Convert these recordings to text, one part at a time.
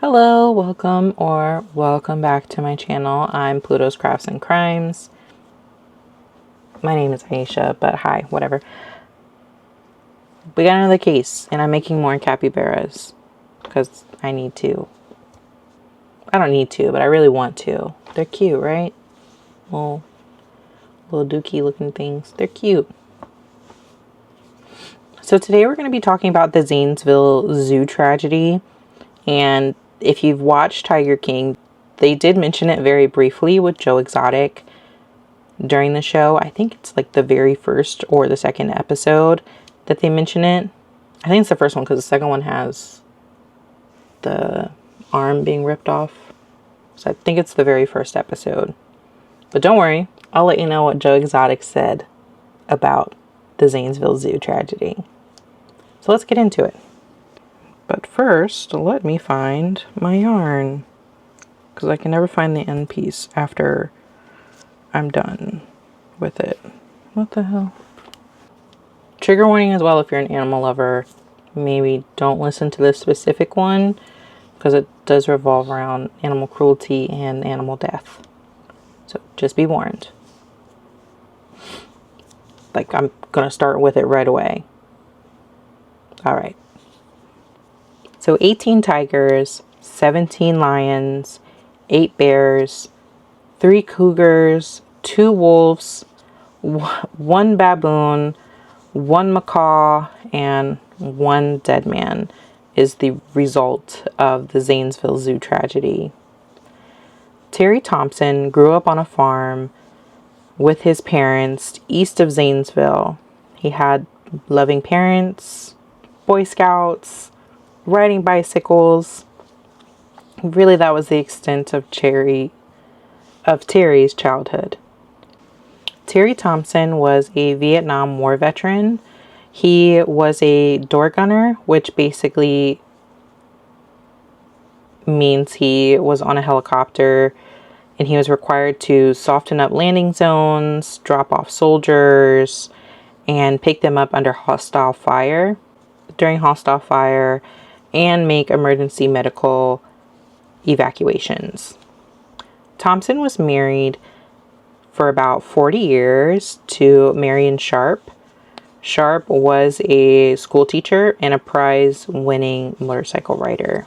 Hello, welcome back to my channel. I'm Pluto's Crafts and Crimes. My name is Aisha, but hi, whatever. We got another case, and I'm making more capybaras because I need to. I don't need to, but I really want to. They're cute, right? Little dookie looking things. They're cute. So today we're going to be talking about the Zanesville Zoo tragedy. And if you've watched Tiger King, they did mention it very briefly with Joe Exotic during the show. I think it's like the very first or the second episode that they mention it. I think it's the first one because the second one has the arm being ripped off. So I think it's the very first episode. But don't worry, I'll let you know what Joe Exotic said about the Zanesville Zoo tragedy. So let's get into it. But first, let me find my yarn, because I can never find the end piece after I'm done with it. What the hell? Trigger warning as well if you're an animal lover. Maybe don't listen to this specific one, because it does revolve around animal cruelty and animal death. So just be warned. Like, I'm going to start with it right away. Alright. So 18 tigers, 17 lions, 8 bears, 3 cougars, 2 wolves, 1 baboon, 1 macaw, and 1 dead man is the result of the Zanesville Zoo tragedy. Terry Thompson grew up on a farm with his parents east of Zanesville. He had loving parents, Boy Scouts, riding bicycles. Really, that was the extent of Terry's childhood. Terry Thompson was a Vietnam War veteran. He was a door gunner, which basically means he was on a helicopter and he was required to soften up landing zones, drop off soldiers, and pick them up during hostile fire, and make emergency medical evacuations. Thompson was married for about 40 years to Marion Sharp. Sharp was a school teacher and a prize-winning motorcycle rider.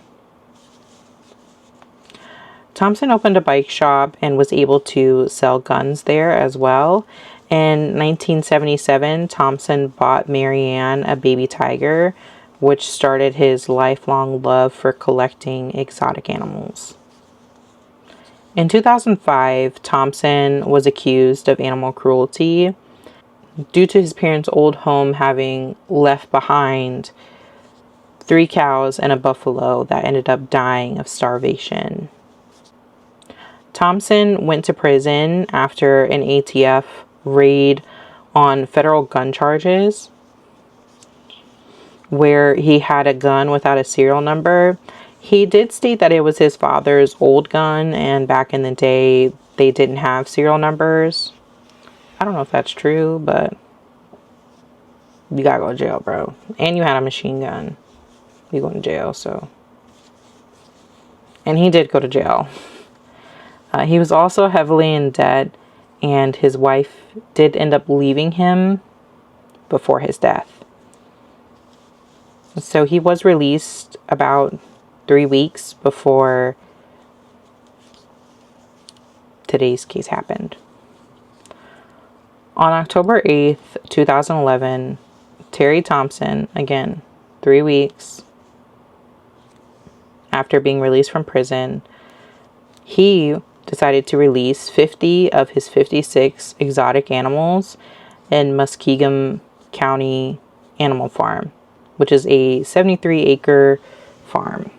Thompson opened a bike shop and was able to sell guns there as well. In 1977, Thompson bought Marianne a baby tiger, which started his lifelong love for collecting exotic animals. In 2005, Thompson was accused of animal cruelty due to his parents' old home having left behind 3 cows and a buffalo that ended up dying of starvation. Thompson went to prison after an ATF raid on federal gun charges, where he had a gun without a serial number. He did state that it was his father's old gun, and back in the day, they didn't have serial numbers. I don't know if that's true, but you gotta go to jail, bro. And you had a machine gun. You go to jail, so. And he did go to jail. He was also heavily in debt, and his wife did end up leaving him before his death. So he was released about 3 weeks before today's case happened. On October 8th, 2011, Terry Thompson, again, 3 weeks after being released from prison, he decided to release 50 of his 56 exotic animals in Muskingum County Animal Farm, which is a 73-acre farm.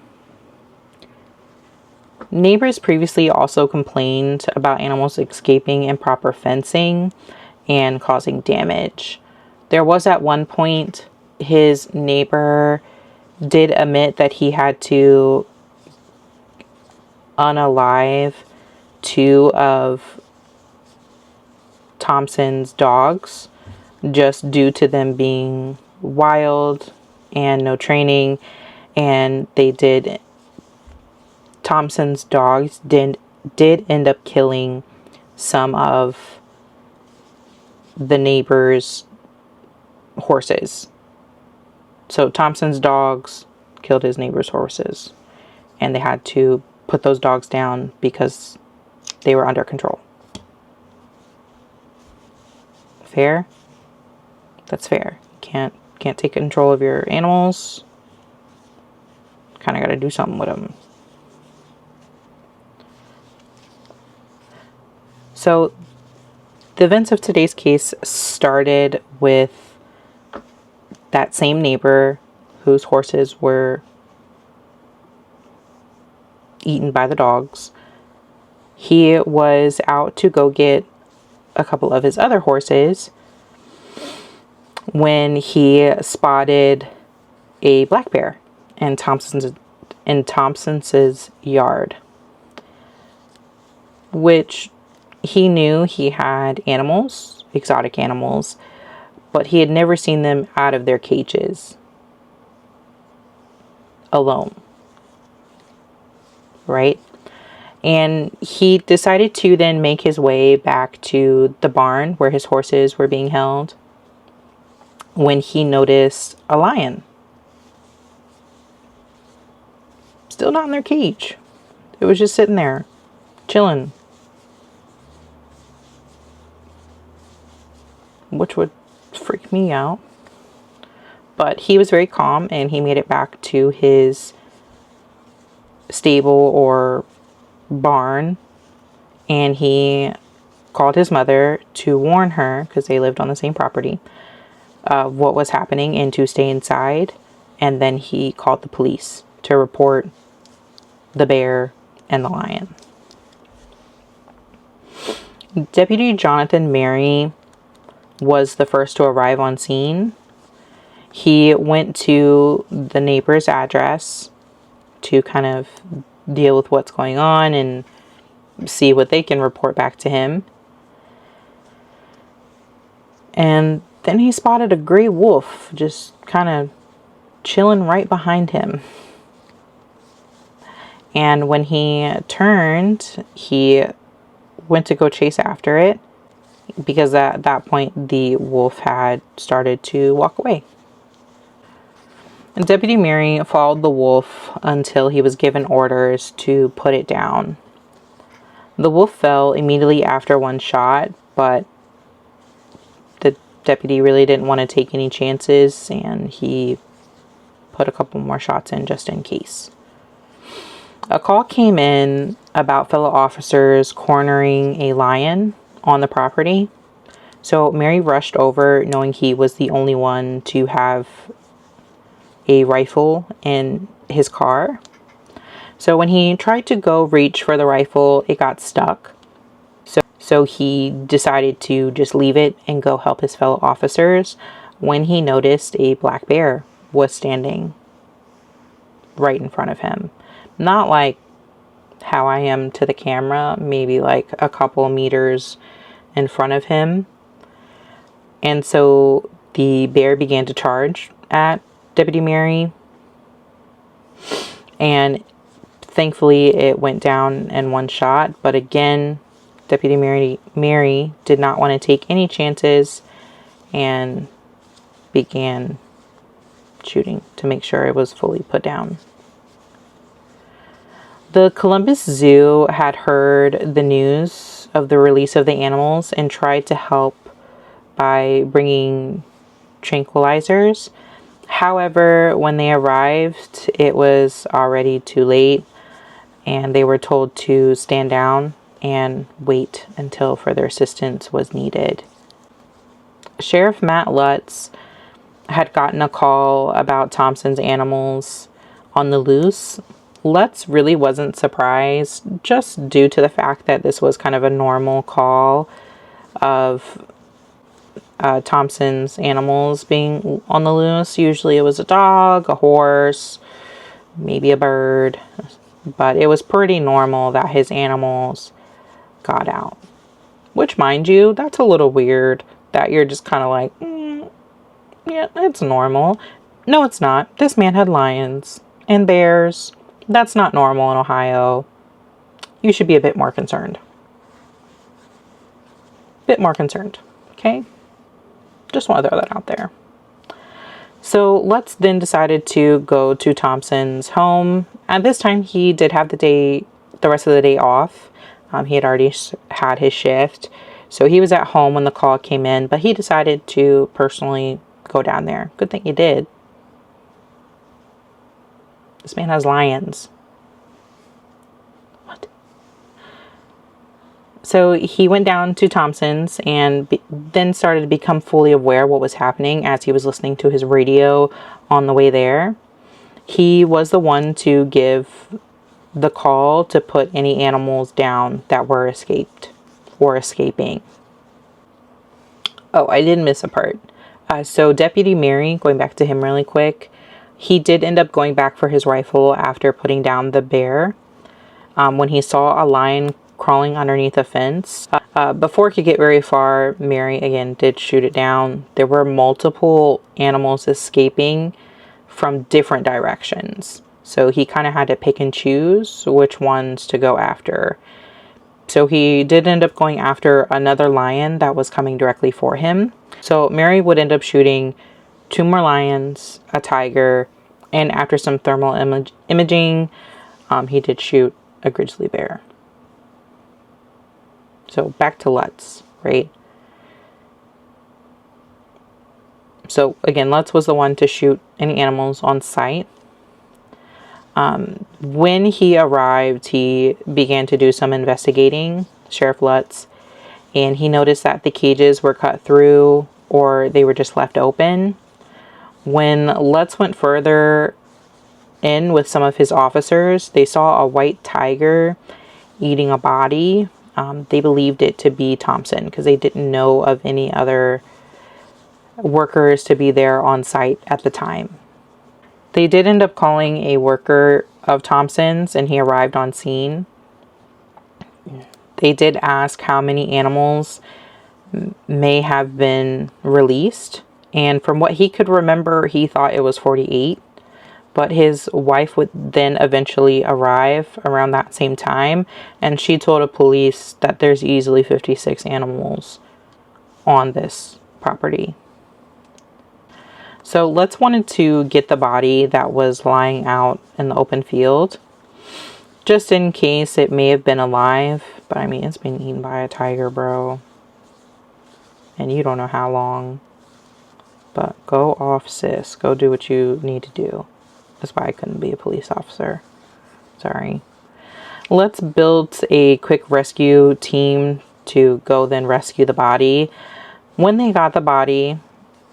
Neighbors previously also complained about animals escaping improper fencing and causing damage. There was at one point, his neighbor did admit that he had to unalive 2 of Thompson's dogs just due to them being wild and no training, and they did Thompson's dogs did end up killing some of the neighbors' horses. So Thompson's dogs killed his neighbor's horses, and they had to put those dogs down because they were under control. Fair? That's fair. Can't take control of your animals. Kind of got to do something with them. So the events of today's case started with that same neighbor whose horses were eaten by the dogs. He was out to go get a couple of his other horses when he spotted a black bear in Thompson's yard, which he knew he had animals, exotic animals, but he had never seen them out of their cages alone, right? And he decided to then make his way back to the barn where his horses were being held when he noticed a lion. Still not in their cage. It was just sitting there, chilling. Which would freak me out. But he was very calm, and he made it back to his stable or barn, and he called his mother to warn her, because they lived on the same property, of what was happening and to stay inside. And then he called the police to report the bear and the lion. Deputy Jonathan Mary was the first to arrive on scene. He went to the neighbor's address to kind of deal with what's going on and see what they can report back to him. And then he spotted a gray wolf just kind of chilling right behind him. And when he turned, he went to go chase after it, because at that point the wolf had started to walk away. And Deputy Mary followed the wolf until he was given orders to put it down. The wolf fell immediately after one shot, but the deputy really didn't want to take any chances, and he put a couple more shots in just in case. A call came in about fellow officers cornering a lion on the property. So Mary rushed over, knowing he was the only one to have a rifle in his car. So when he tried to go reach for the rifle, it got stuck. So he decided to just leave it and go help his fellow officers when he noticed a black bear was standing right in front of him. Not like how I am to the camera, maybe like a couple meters in front of him. And so the bear began to charge at Deputy Mary, and thankfully it went down in one shot. But again, Deputy Mary did not want to take any chances and began shooting to make sure it was fully put down. The Columbus Zoo had heard the news of the release of the animals and tried to help by bringing tranquilizers. However, when they arrived, it was already too late, and they were told to stand down and wait until further assistance was needed. Sheriff Matt Lutz had gotten a call about Thompson's animals on the loose. Lutz really wasn't surprised, just due to the fact that this was kind of a normal call of Thompson's animals being on the loose. Usually it was a dog, a horse, maybe a bird, but it was pretty normal that his animals got out. Which, mind you, that's a little weird that you're just kind of like, yeah, it's normal. No, it's not. This man had lions and bears, That's not normal in Ohio. You should be a bit more concerned. Bit more concerned. Okay? Just want to throw that out there. So Lutz then decided to go to Thompson's home. At this time, he did have the rest of the day off. He had already had his shift. So he was at home when the call came in, but he decided to personally go down there. Good thing he did. This man has lions. What? So he went down to Thompson's and then started to become fully aware of what was happening as he was listening to his radio on the way there. He was the one to give the call to put any animals down that were escaping. Oh, I did miss a part. So Deputy Mary, going back to him really quick, he did end up going back for his rifle after putting down the bear. When he saw a lion crawling underneath a fence. Before it could get very far, Mary again did shoot it down. There were multiple animals escaping from different directions. So he kind of had to pick and choose which ones to go after. So he did end up going after another lion that was coming directly for him. So Mary would end up shooting 2 more lions, a tiger, and after some thermal imaging, he did shoot a grizzly bear. So back to Lutz, right? So again, Lutz was the one to shoot any animals on sight. When he arrived, he began to do some investigating, Sheriff Lutz, and he noticed that the cages were cut through or they were just left open. When Lutz went further in with some of his officers, they saw a white tiger eating a body. They believed it to be Thompson because they didn't know of any other workers to be there on site at the time. They did end up calling a worker of Thompson's and he arrived on scene. They did ask how many animals may have been released. And from what he could remember, he thought it was 48. But his wife would then eventually arrive around that same time. And she told the police that there's easily 56 animals on this property. So Lutz wanted to get the body that was lying out in the open field, just in case it may have been alive. But I mean, it's been eaten by a tiger, bro. And you don't know how long. But go off, sis. Go do what you need to do. That's why I couldn't be a police officer. Sorry. Lutz built a quick rescue team to go then rescue the body. When they got the body,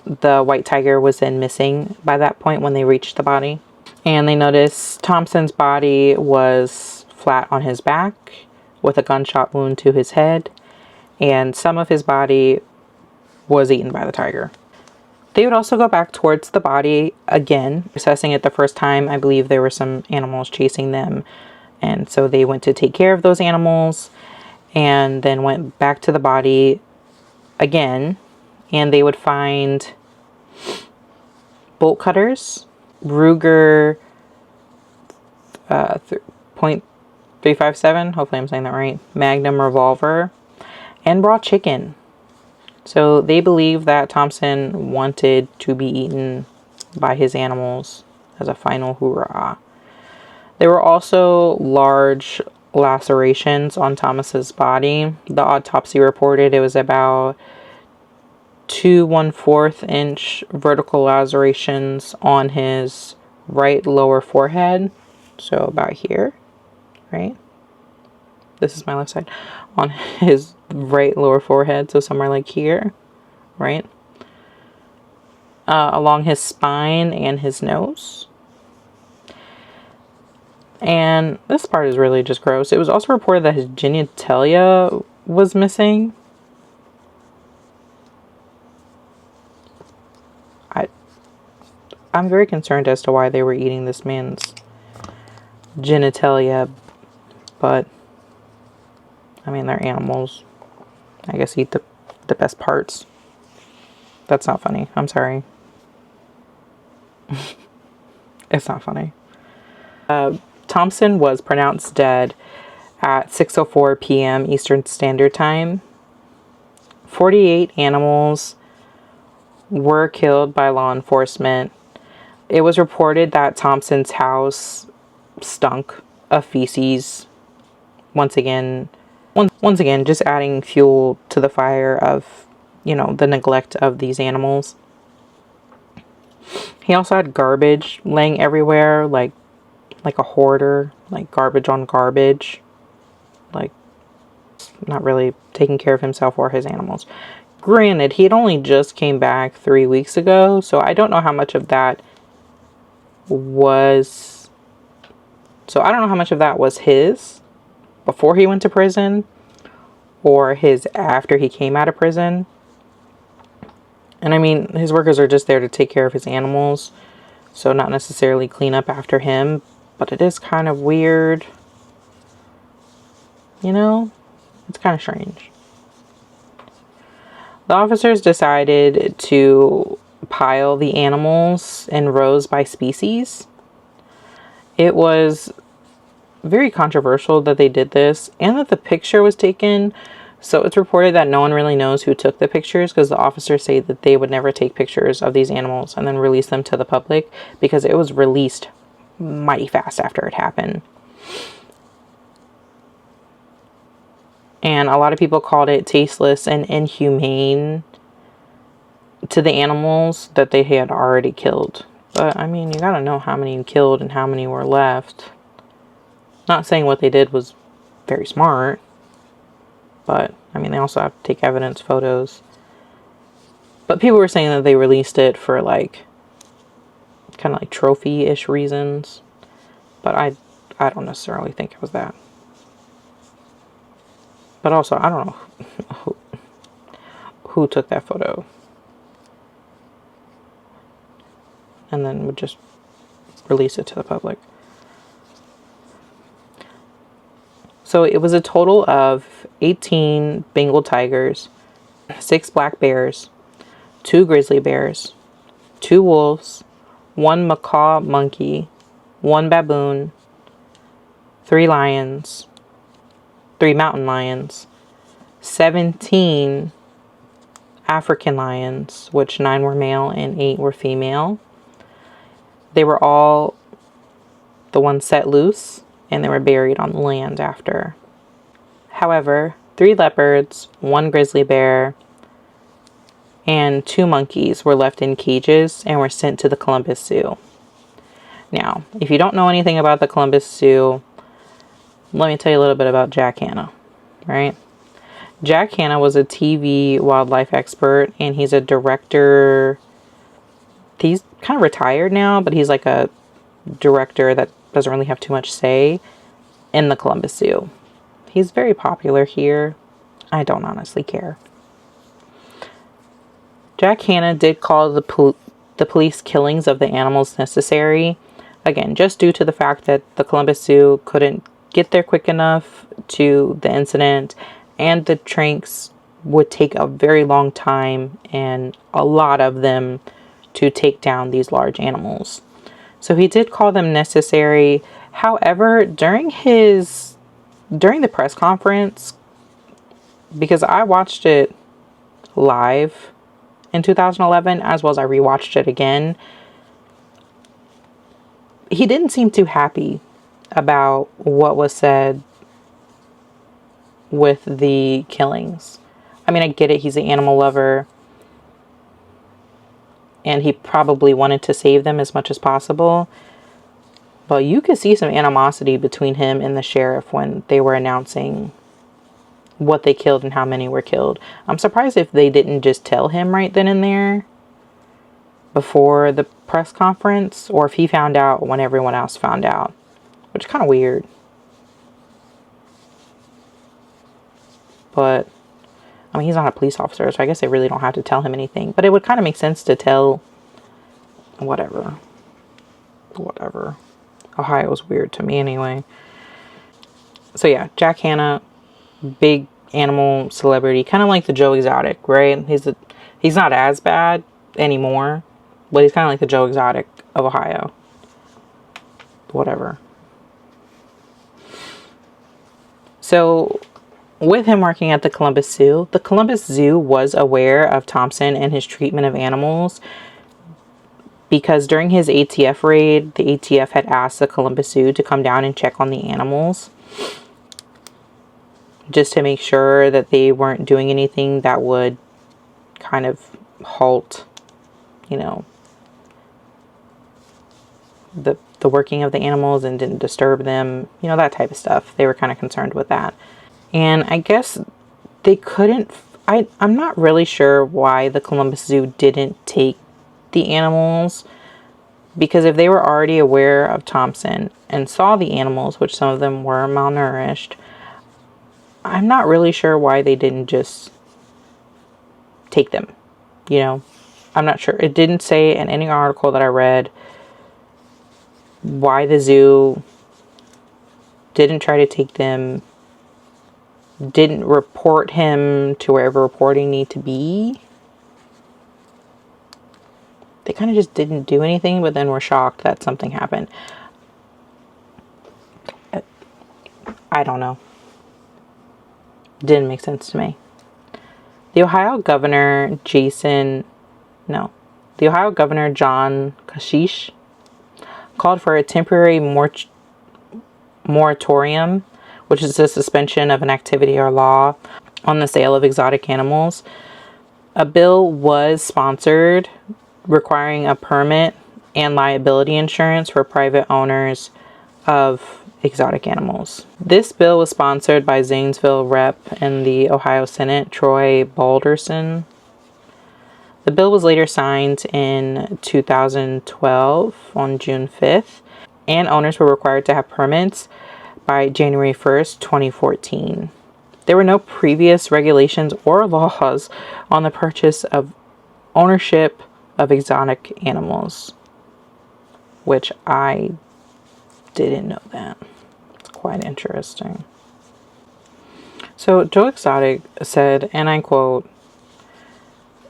the white tiger was then missing by that point when they reached the body. And they noticed Thompson's body was flat on his back with a gunshot wound to his head. And some of his body was eaten by the tiger. They would also go back towards the body again, assessing it the first time. I believe there were some animals chasing them. And so they went to take care of those animals and then went back to the body again. And they would find bolt cutters, Ruger .357, hopefully I'm saying that right, Magnum revolver, and raw chicken. So they believe that Thompson wanted to be eaten by his animals as a final hoorah. There were also large lacerations on Thomas's body. The autopsy reported it was about 2 1/4 inch vertical lacerations on his right lower forehead. So about here, right? This is my left side. On his right lower forehead, so somewhere like here, right? Along his spine and his nose. And this part is really just gross. It was also reported that his genitalia was missing. I'm very concerned as to why they were eating this man's genitalia, but I mean, they're animals. I guess eat the best parts. That's not funny. I'm sorry. It's not funny. Thompson was pronounced dead at 6:04 p.m. Eastern Standard Time. 48 animals were killed by law enforcement. It was reported that Thompson's house stunk of feces. Once again, just adding fuel to the fire of, the neglect of these animals. He also had garbage laying everywhere, like a hoarder, like garbage on garbage. Like, not really taking care of himself or his animals. Granted, he had only just came back 3 weeks ago, so I don't know how much of that was... So I don't know how much of that was his before he went to prison or his after he came out of prison. And I mean, his workers are just there to take care of his animals, so not necessarily clean up after him, but it is kind of weird. It's kind of strange. The officers decided to pile the animals in rows by species. It was very controversial that they did this and that the picture was taken. So it's reported that no one really knows who took the pictures, because the officers say that they would never take pictures of these animals and then release them to the public, because it was released mighty fast after it happened. And a lot of people called it tasteless and inhumane to the animals that they had already killed. But, I mean, you gotta know how many you killed and how many were left. Not saying what they did was very smart. But, I mean, they also have to take evidence photos. But people were saying that they released it for, like, kind of like trophy-ish reasons. But I don't necessarily think it was that. But also, I don't know who took that photo. And then would just release it to the public. So it was a total of 18 Bengal tigers, 6 black bears, 2 grizzly bears, 2 wolves, 1 macaw monkey, 1 baboon, 3 lions, 3 mountain lions, 17 African lions, which 9 were male and 8 were female. They were all the ones set loose, and they were buried on the land after. However, 3 leopards, 1 grizzly bear, and 2 monkeys were left in cages and were sent to the Columbus Zoo. Now, if you don't know anything about the Columbus Zoo, let me tell you a little bit about Jack Hanna, right? Jack Hanna was a TV wildlife expert, and he's a director. He's kind of retired now, but he's like a director that doesn't really have too much say in the Columbus Zoo. He's very popular here. I don't honestly care. Jack Hanna did call the police killings of the animals necessary. Again, just due to the fact that the Columbus Zoo couldn't get there quick enough to the incident, and the tranks would take a very long time and a lot of them to take down these large animals. So he did call them necessary. However, during the press conference, because I watched it live in 2011, as well as I rewatched it again, he didn't seem too happy about what was said with the killings. I mean, I get it. He's an animal lover, and he probably wanted to save them as much as possible. But you could see some animosity between him and the sheriff when they were announcing what they killed and how many were killed. I'm surprised if they didn't just tell him right then and there before the press conference, or if he found out when everyone else found out, which is kind of weird. But, I mean, he's not a police officer, so I guess they really don't have to tell him anything. But it would kind of make sense to tell... Whatever. Ohio's weird to me anyway. So yeah, Jack Hanna, big animal celebrity. Kind of like the Joe Exotic, right? He's not as bad anymore, but he's kind of like the Joe Exotic of Ohio. Whatever. So with him working at the Columbus Zoo was aware of Thompson and his treatment of animals, because during his ATF raid, the ATF had asked the Columbus Zoo to come down and check on the animals, just to make sure that they weren't doing anything that would kind of halt, you know, the working of the animals and didn't disturb them, you know, that type of stuff. They were kind of concerned with that. And I guess they couldn't, I'm not really sure why the Columbus Zoo didn't take the animals, because if they were already aware of Thompson and saw the animals, which some of them were malnourished, I'm not really sure why they didn't just take them, you know. I'm not sure. It didn't say in any article that I read why the zoo didn't try to take them, didn't report him to wherever reporting need to be. They kind of just didn't do anything, but then were shocked that something happened. I don't know. Didn't make sense to me. The Ohio Governor John Kasich called for a temporary moratorium, which is a suspension of an activity or law on the sale of exotic animals. A bill was sponsored requiring a permit and liability insurance for private owners of exotic animals. This bill was sponsored by Zanesville Rep in the Ohio Senate, Troy Balderson. The bill was later signed in 2012 on June 5th, and owners were required to have permits by January 1st, 2014. There were no previous regulations or laws on the purchase of ownership of exotic animals, which I didn't know that. It's quite interesting. So Joe Exotic said, and I quote,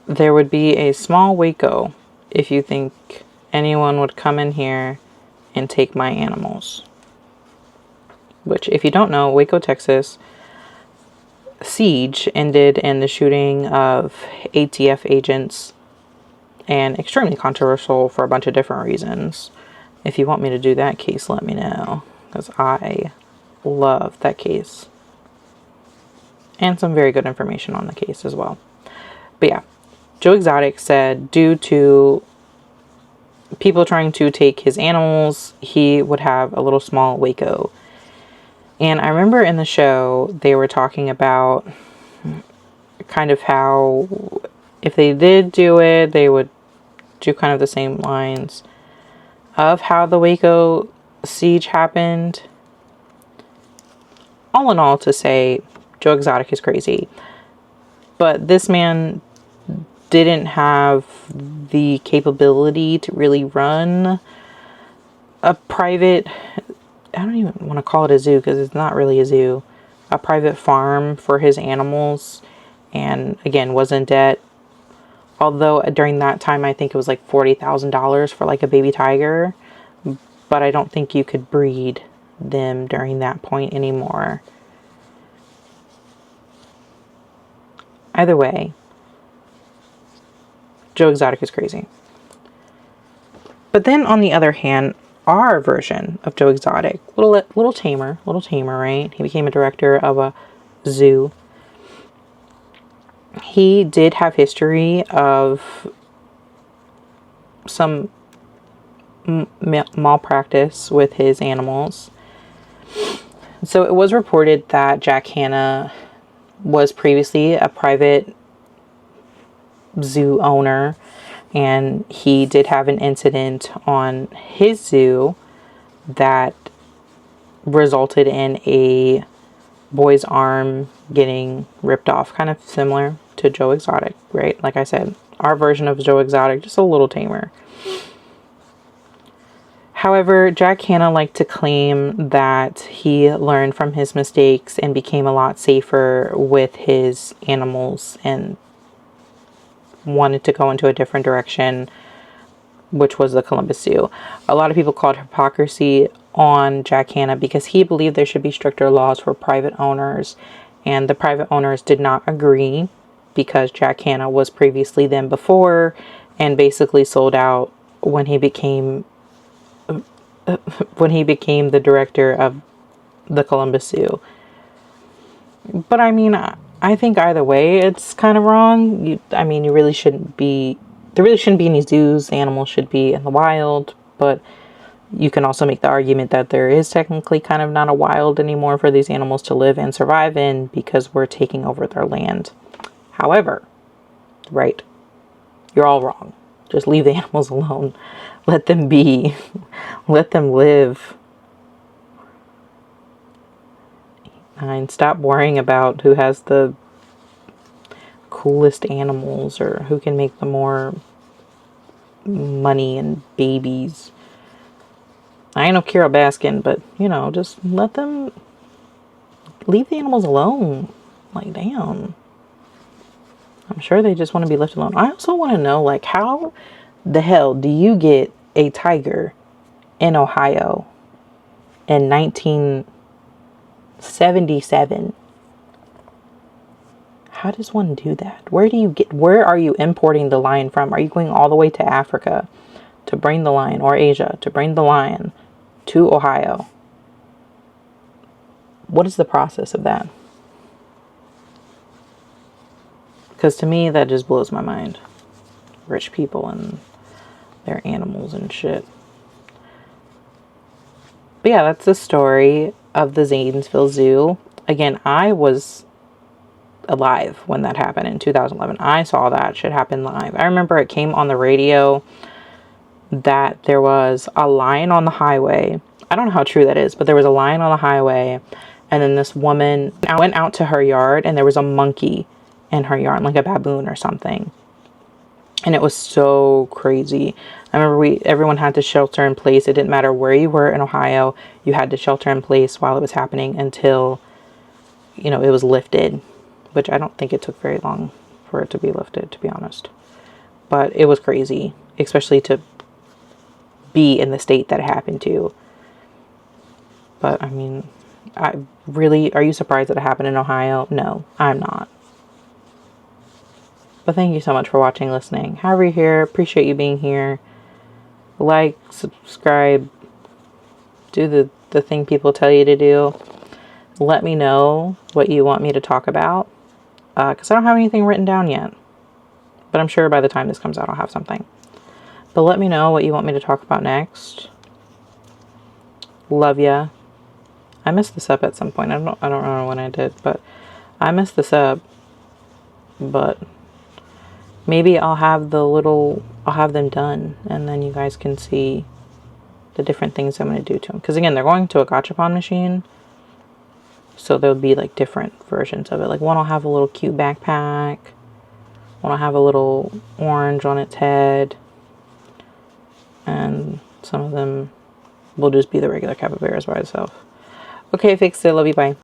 "There would be a small Waco if you think anyone would come in here and take my animals." Which, if you don't know, Waco, Texas siege ended in the shooting of ATF agents, and extremely controversial for a bunch of different reasons. If you want me to do that case, let me know, because I love that case. And some very good information on the case as well. But yeah, Joe Exotic said due to people trying to take his animals, he would have a little small Waco. And I remember in the show, they were talking about kind of how if they did do it, they would do kind of the same lines of how the Waco siege happened. All in all, to say, Joe Exotic is crazy. But this man didn't have the capability to really run a private, I don't even want to call it a zoo because it's not really a zoo, a private farm for his animals, and again was in debt. Although during that time I think it was like $40,000 for like a baby tiger, but I don't think you could breed them during that point anymore. Either way, Joe Exotic is crazy. But then on the other hand, our version of Joe Exotic, little tamer, right? He became a director of a zoo. He did have history of some malpractice with his animals. So it was reported that Jack Hanna was previously a private zoo owner, and he did have an incident on his zoo that resulted in a boy's arm getting ripped off, kind of similar to Joe Exotic, right? Like I said, our version of Joe Exotic, just a little tamer. However, Jack Hanna liked to claim that he learned from his mistakes and became a lot safer with his animals and wanted to go into a different direction, which was the Columbus Zoo. A lot of people called hypocrisy on Jack Hanna because he believed there should be stricter laws for private owners, and the private owners did not agree because Jack Hanna was previously them before and basically sold out when he became the director of the Columbus Zoo. But I mean, I think either way it's kind of wrong. You really shouldn't be, there really shouldn't be any zoos. Animals should be in the wild, but you can also make the argument that there is technically kind of not a wild anymore for these animals to live and survive in because we're taking over their land. However, right, you're all wrong. Just leave the animals alone. Let them be. Let them live. And stop worrying about who has the coolest animals or who can make the more money and babies. I ain't no Carol Baskin, but, just let them, leave the animals alone. Like, damn. I'm sure they just want to be left alone. I also want to know, like, how the hell do you get a tiger in Ohio in 1977? How does one do that? Where are you importing the lion from? Are you going all the way to Africa to bring the lion, or Asia to bring the lion to Ohio? What is the process of that? Because to me, that just blows my mind. Rich people and their animals and shit. But yeah, that's the story of the Zanesville Zoo. Again, I was alive when that happened in 2011. I saw that shit happen live. I remember it came on the radio that there was a lion on the highway. I don't know how true that is, but there was a lion on the highway, and then this woman went out to her yard and there was a monkey in her yard, like a baboon or something. And it was so crazy. I remember everyone had to shelter in place. It didn't matter where you were in Ohio. You had to shelter in place while it was happening until, it was lifted. Which I don't think it took very long for it to be lifted, to be honest. But it was crazy. Especially to be in the state that it happened to. But, are you surprised that it happened in Ohio? No, I'm not. But thank you so much for watching, listening. However you're here, appreciate you being here. Like, subscribe, do the thing people tell you to do. Let me know what you want me to talk about. Because I don't have anything written down yet. But I'm sure by the time this comes out, I'll have something. But let me know what you want me to talk about next. Love ya. I messed this up at some point. I don't know when I did, but I messed this up. But maybe I'll have them done, and then you guys can see the different things I'm going to do to them. Because again, they're going to a gachapon machine, so there'll be like different versions of it. Like one will have a little cute backpack, one will have a little orange on its head, and some of them will just be the regular capybaras by itself. Okay, fixed it. Love you. Bye.